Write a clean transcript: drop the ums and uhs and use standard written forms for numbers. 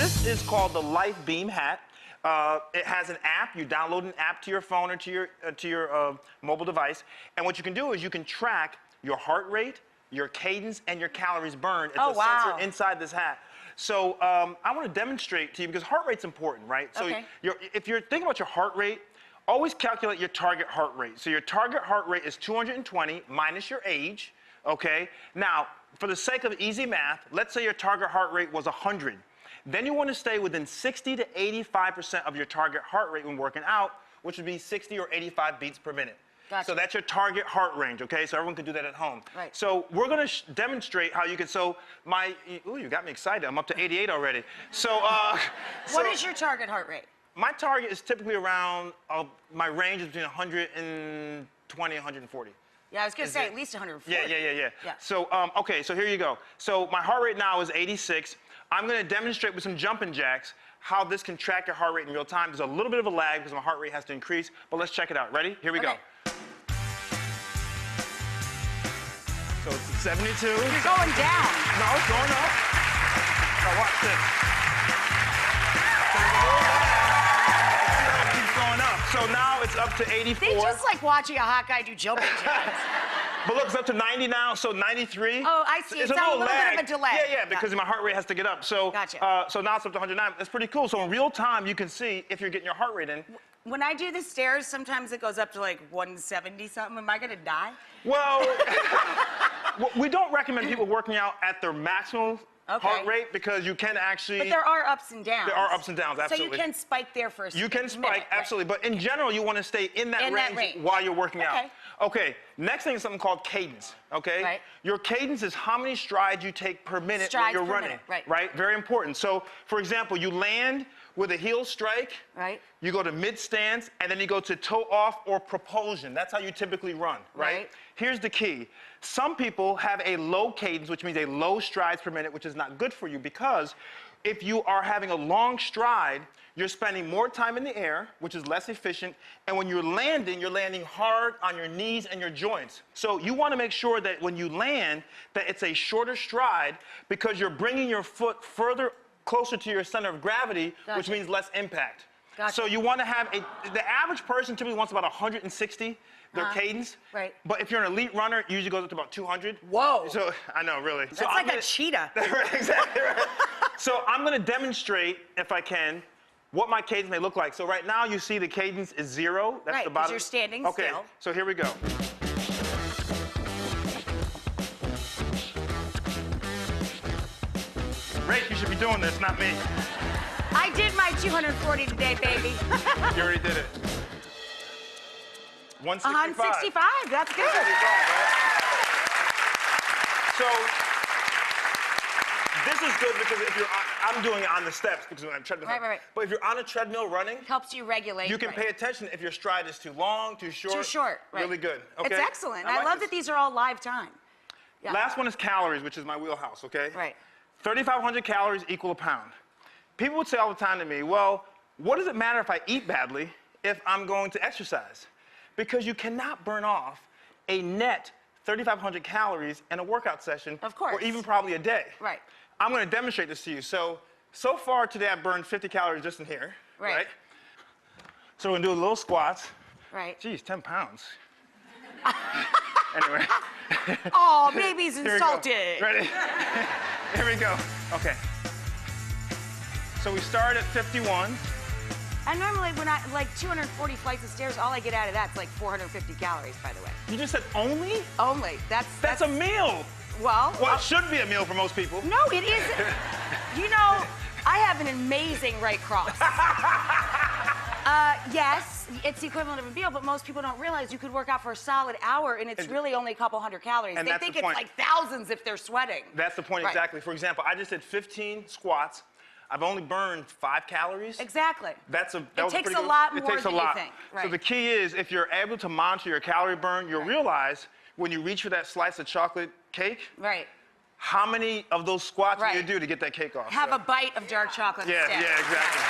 this is called the Life Beam hat. It has an app. You download an app to your phone or to your mobile device. And what you can do is you can track your heart rate, your cadence, and your calories burned. It's a sensor inside this hat. So I want to demonstrate to you, because heart rate's important, right? So if you're thinking about your heart rate, always calculate your target heart rate. So your target heart rate is 220 minus your age, okay? Now, for the sake of easy math, let's say your target heart rate was 100. Then you want to stay within 60 to 85% of your target heart rate when working out, which would be 60 or 85 beats per minute. Gotcha. So that's your target heart range, okay? So everyone can do that at home. Right. So we're going to demonstrate how you can, you got me excited. I'm up to 88 already. So, what is your target heart rate? My target is typically around, my range is between 120 and 140. Yeah, I was going to say at least 140. Yeah. So, okay, so here you go. So my heart rate now is 86. I'm going to demonstrate with some jumping jacks how this can track your heart rate in real time. There's a little bit of a lag because my heart rate has to increase, but let's check it out. Ready? Here we go. So it's 72. You're going down. No, it's going up. Now watch this. So now it's up to 84. They just like watching a hot guy do jumping jacks. But look, it's up to 90 now, so 93. Oh, I see. It's a little bit of a delay. Yeah, because my heart rate has to get up. So, so now it's up to 109. That's pretty cool. So in real time, you can see if you're getting your heart rate in. When I do the stairs, sometimes it goes up to like 170 something. Am I gonna die? Well, we don't recommend people working out at their maximum heart rate because you can actually... But there are ups and downs. There are ups and downs, absolutely. So you can spike there for a You can spike, absolutely. But in general, you want to stay in that range while you're working out. Okay, next thing is something called cadence, okay? Right. Your cadence is how many strides you take per minute when you're running. Right, very important. So, for example, you land with a heel strike, you go to mid stance, and then you go to toe off or propulsion. That's how you typically run, right? Here's the key. Some people have a low cadence, which means a low strides per minute, which is not good for you because if you are having a long stride, you're spending more time in the air, which is less efficient, and when you're landing hard on your knees and your joints. So you want to make sure that when you land, that it's a shorter stride because you're bringing your foot closer to your center of gravity, which means less impact. So you want to have the average person typically wants about 160, their cadence. But if you're an elite runner, it usually goes up to about 200. Whoa. So, I know, really. That's like a cheetah. Exactly right. So I'm going to demonstrate, if I can, what my cadence may look like. So right now, you see the cadence is 0. That's the bottom. You're standing still. Okay, so here we go. Rach, you should be doing this, not me. I did my 240 today, baby. You already did it. 165. 165, that's good. So, this is good because if you're I'm doing it on the steps because I'm treadmill. But if you're on a treadmill running, helps you regulate. You can pay attention if your stride is too long, too short. Too short, Really good. Okay. It's excellent. I love that these are all live time. Yeah. Last one is calories, which is my wheelhouse, okay? Right. 3,500 calories equal a pound. People would say all the time to me, well, what does it matter if I eat badly if I'm going to exercise? Because you cannot burn off a net 3,500 calories in a workout session. Of course. Or even probably a day. Right. I'm going to demonstrate this to you. So far today I've burned 50 calories just in here. Right. So we're going to do a little squats. Right. Geez, 10 pounds. Anyway. Oh, baby's insulted. Ready? Here we go. Okay. So we start at 51. And normally when I, 240 flights of stairs, all I get out of that's like 450 calories, by the way. You just said only? Only. That's a meal. Well, it should be a meal for most people. No, it isn't. You know, I have an amazing right cross. Yes, it's the equivalent of a meal, but most people don't realize you could work out for a solid hour and it's really only a couple hundred calories. And they think it's like thousands if they're sweating. That's the point, exactly. For example, I just did 15 squats. I've only burned 5 calories. Exactly. It takes a lot more than you think. So the key is, if you're able to monitor your calorie burn, you'll realize when you reach for that slice of chocolate cake, how many of those squats do you do to get that cake off? Have a bite of dark chocolate instead. Yeah, exactly.